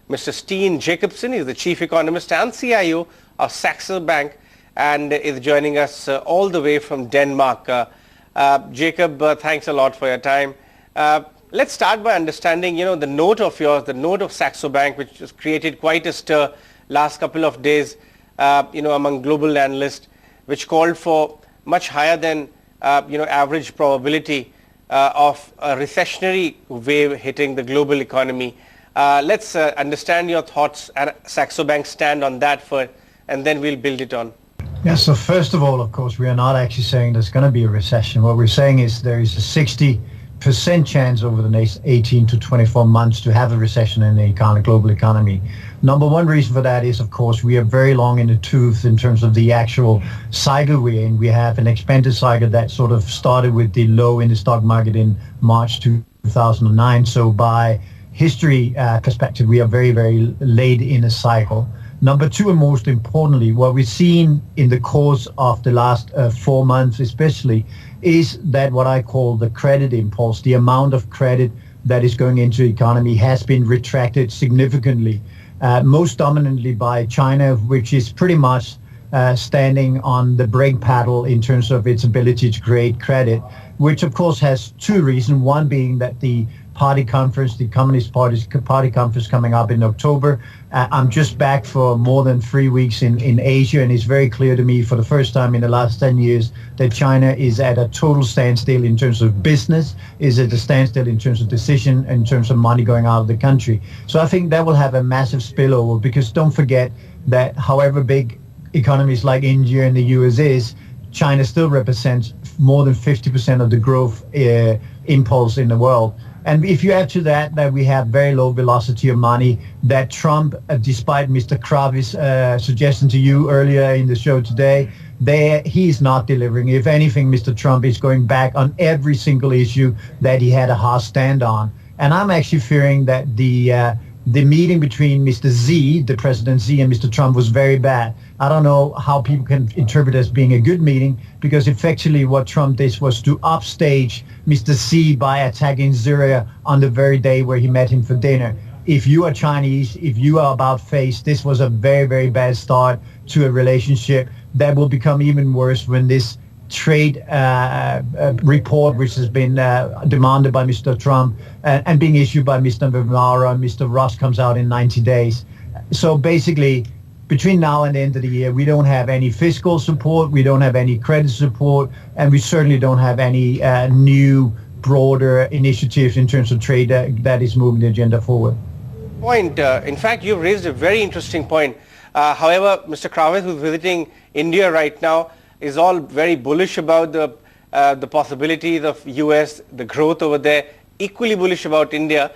Mr. Steen Jakobsen. He's the Chief Economist and CIO of Saxo Bank and is joining us all the way from Denmark. Jacob, thanks a lot for your time. Let's start by understanding, the note of yours, the note of Saxo Bank, which has created quite a stir last couple of days, among global analysts, which called for much higher than, average probability of a recessionary wave hitting the global economy. Let's understand your thoughts and Saxo Bank's stand on that first, and then we'll build it on. Yeah, so first of all, of course, we are not actually saying there's going to be a recession. What we're saying is there is a 60% chance over the next 18 to 24 months to have a recession in the global economy. Number one reason for that is, of course, we are very long in the tooth in terms of the actual cycle we're in. We have an expanded cycle that sort of started with the low in the stock market in March 2009. So by history perspective, we are very, very late in a cycle. Number two, and most importantly, what we've seen in the course of the last 4 months especially, is that what I call the credit impulse, the amount of credit that is going into the economy has been retracted significantly, most dominantly by China, which is pretty much standing on the brake pedal in terms of its ability to create credit, which of course has two reasons. One being that the party conference, the Communist Party's party conference coming up in October. I'm just back for more than 3 weeks in Asia, and it's very clear to me for the first time in the last 10 years that China is at a total standstill in terms of business, is at a standstill in terms of decision, in terms of money going out of the country. So I think that will have a massive spillover, because don't forget that however big economies like India and the US is, China still represents more than 50% of the growth impulse in the world. And if you add to that we have very low velocity of money, that Trump, despite Mr. Kravis' suggestion to you earlier in the show today, he is not delivering. If anything, Mr. Trump is going back on every single issue that he had a hard stand on. And I'm actually fearing that the meeting between Mr. Xi, the President Xi, and Mr. Trump was very bad. I don't know how people can interpret it as being a good meeting, because effectively what Trump did was to upstage Mr. Xi by attacking Syria on the very day where he met him for dinner. If you are Chinese, if you are about face, this was a very, very bad start to a relationship that will become even worse when this trade report, which has been demanded by Mr. Trump and being issued by Mr. Navarro and Mr. Ross, comes out in 90 days. So basically, between now and the end of the year, we don't have any fiscal support, we don't have any credit support, and we certainly don't have any new, broader initiatives in terms of trade that is moving the agenda forward. In fact, you've raised a very interesting point. However, Mr. Kravis, who's visiting India right now, is all very bullish about the possibilities of US, the growth over there, equally bullish about India.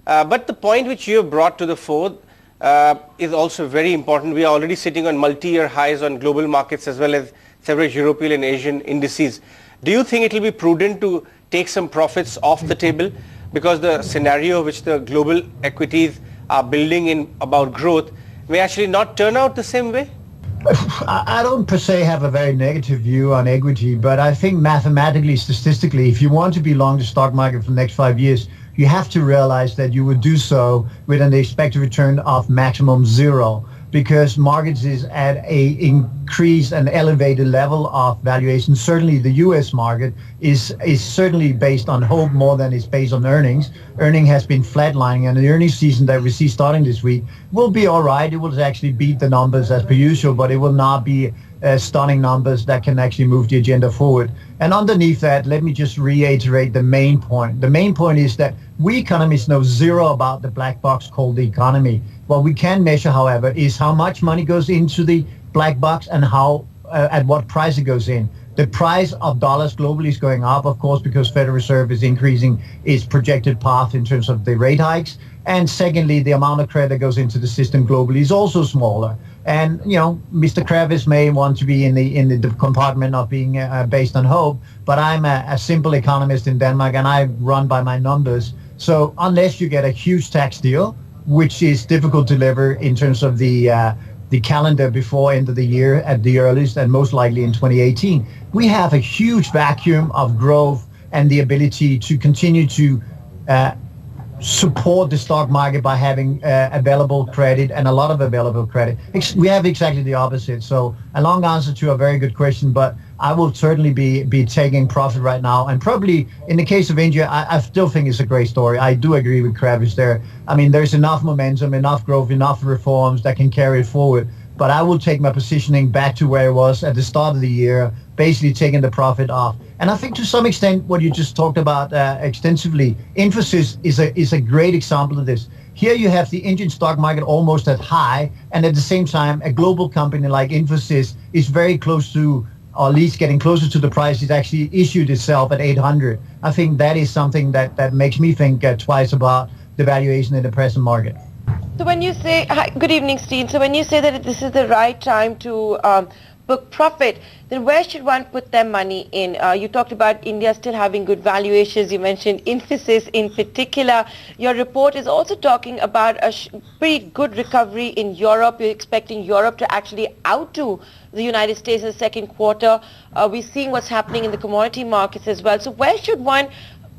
But the point which you have brought to the fore is also very important. We are already sitting on multi-year highs on global markets as well as several European and Asian indices. Do you think it will be prudent to take some profits off the table, because the scenario which the global equities are building in about growth may actually not turn out the same way? I don't per se have a very negative view on equity, but I think mathematically, statistically, if you want to be long the stock market for the next 5 years, you have to realize that you would do so with an expected return of maximum zero, because markets is at a increased and elevated level of valuation. Certainly the US market is certainly based on hope more than it's based on earnings. Earning has been flatlining, and the earnings season that we see starting this week will be all right. It will actually beat the numbers as per usual, but it will not be stunning numbers that can actually move the agenda forward. And underneath that, let me just reiterate the main point. The main point is that we economists know zero about the black box called the economy. What we can measure, however, is how much money goes into the black box and how at what price it goes in. The price of dollars globally is going up, of course, because Federal Reserve is increasing its projected path in terms of the rate hikes. And secondly, the amount of credit that goes into the system globally is also smaller. And, Mr. Kravis may want to be in the compartment of being based on hope, but I'm a simple economist in Denmark, and I run by my numbers. So unless you get a huge tax deal, which is difficult to deliver in terms of the calendar before end of the year at the earliest, and most likely in 2018, we have a huge vacuum of growth and the ability to continue to support the stock market by having available credit and a lot of available credit. We have exactly the opposite. So a long answer to a very good question, but I will certainly be taking profit right now. And probably in the case of India, I still think it's a great story. I do agree with Kravis there. I mean, there's enough momentum, enough growth, enough reforms that can carry it forward. But I will take my positioning back to where it was at the start of the year, basically taking the profit off. And I think to some extent what you just talked about extensively, Infosys is a great example of this. Here you have the Indian stock market almost at high, and at the same time a global company like Infosys is very close to, or at least getting closer to the price it actually issued itself at 800. I think that is something that makes me think twice about the valuation in the present market. So when you say, hi, good evening, Steen. So when you say that this is the right time to book profit, then where should one put their money in? You talked about India still having good valuations. You mentioned Infosys in particular. Your report is also talking about a pretty good recovery in Europe. You're expecting Europe to actually outdo the United States in the second quarter. We're seeing what's happening in the commodity markets as well. So where should one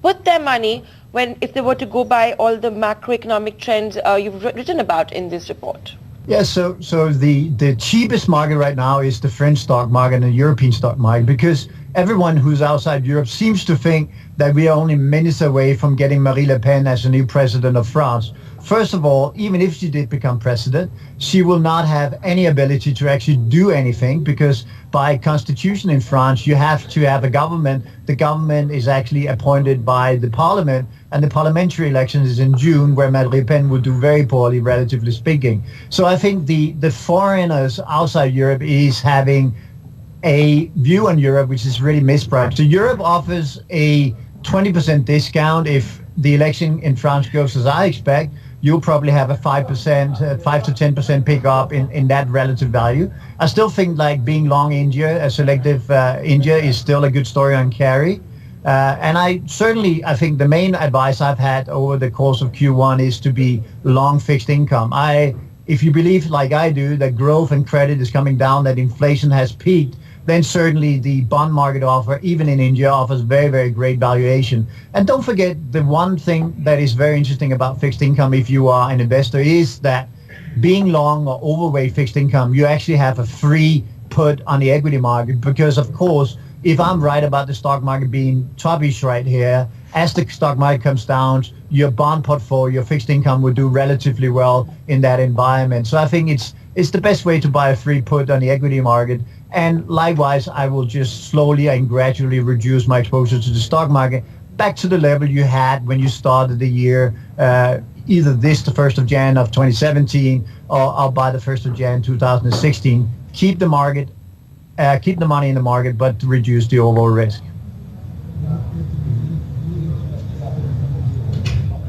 put their money if they were to go by all the macroeconomic trends you've written about in this report? Yeah, so the cheapest market right now is the French stock market and the European stock market, because everyone who's outside Europe seems to think that we are only minutes away from getting Marine Le Pen as the new president of France. First of all, even if she did become president, she will not have any ability to actually do anything, because by constitution in France, you have to have a government. The government is actually appointed by the parliament, and the parliamentary elections is in June, where Marine Le Pen will do very poorly, relatively speaking. So I think the foreigners outside Europe is having a view on Europe which is really mispriced. So Europe offers a 20% discount. If the election in France goes as I expect, you'll probably have a 5%, 5 to 10% pick up in that relative value. I still think like being long India, a selective India is still a good story on carry. And I think the main advice I've had over the course of Q1 is to be long fixed income. If you believe like I do that growth and credit is coming down, that inflation has peaked, then certainly the bond market even in India, offers very, very great valuation. And don't forget, the one thing that is very interesting about fixed income, if you are an investor, is that being long or overweight fixed income, you actually have a free put on the equity market, because of course, if I'm right about the stock market being toppish right here, as the stock market comes down, your bond portfolio, your fixed income will do relatively well in that environment. So I think it's the best way to buy a free put on the equity market. And likewise, I will just slowly and gradually reduce my exposure to the stock market back to the level you had when you started the year, either the 1st of Jan of 2017 or by the 1st of Jan 2016. Keep the money in the market, but reduce the overall risk.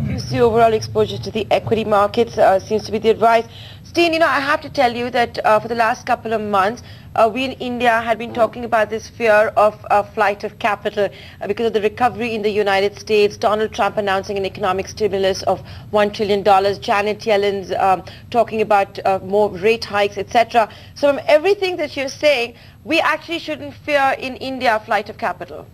Reduce the overall exposure to the equity markets seems to be the advice. Steen, I have to tell you that for the last couple of months, we in India had been talking about this fear of flight of capital because of the recovery in the United States, Donald Trump announcing an economic stimulus of $1 trillion, Janet Yellen's talking about more rate hikes, etc. So from everything that you're saying, we actually shouldn't fear in India flight of capital.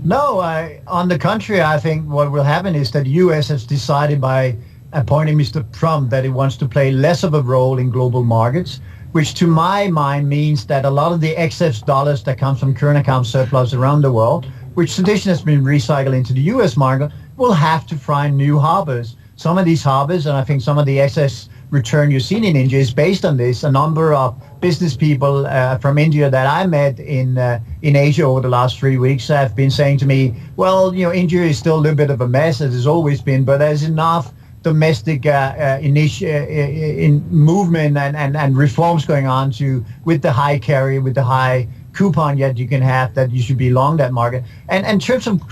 No, on the contrary, I think what will happen is that the U.S. has decided by appointing Mr. Trump that it wants to play less of a role in global markets, which to my mind means that a lot of the excess dollars that comes from current account surplus around the world, which traditionally has been recycled into the U.S. market, will have to find new harbors. Some of these harbors, and I think some of the excess return you've seen in India is based on this. A number of business people from India that I met in Asia over the last 3 weeks have been saying to me, well, India is still a little bit of a mess, as it's always been, but there's enough domestic movement and reforms going on with the high carry, with the high coupon yet you can have, that you should be long that market. And in terms of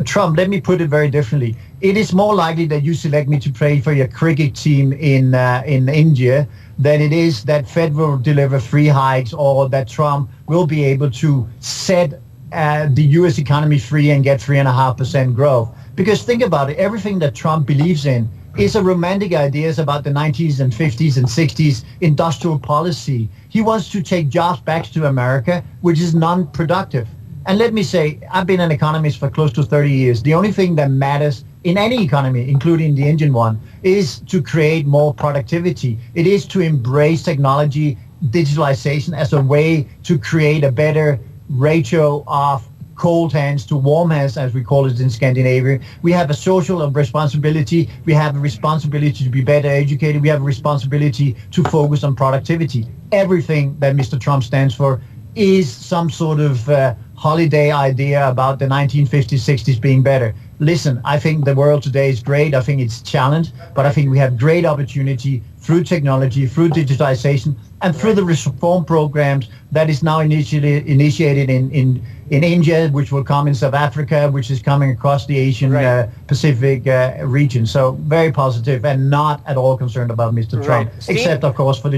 Trump, let me put it very differently. It is more likely that you select me to play for your cricket team in India than it is that Fed will deliver free hikes, or that Trump will be able to set the U.S. economy free and get 3.5% growth. Because think about it, everything that Trump believes in is a romantic ideas about the 90s and 50s and 60s industrial policy. He wants to take jobs back to America, which is non-productive. And let me say, I've been an economist for close to 30 years. The only thing that matters in any economy, including the Indian one, is to create more productivity. It is to embrace technology, digitalization as a way to create a better ratio of cold hands to warm hands, as we call it in Scandinavia. We have a social responsibility. We have a responsibility to be better educated. We have a responsibility to focus on productivity. Everything that Mr. Trump stands for is some sort of holiday idea about the 1950s, 60s being better. Listen, I think the world today is great. I think it's challenged, but I think we have great opportunity through technology, through digitization, and through the reform programs that is now initiated in India, which will come in South Africa, which is coming across the Asian Pacific region. So very positive and not at all concerned about Mr. Trump, except, of course, for the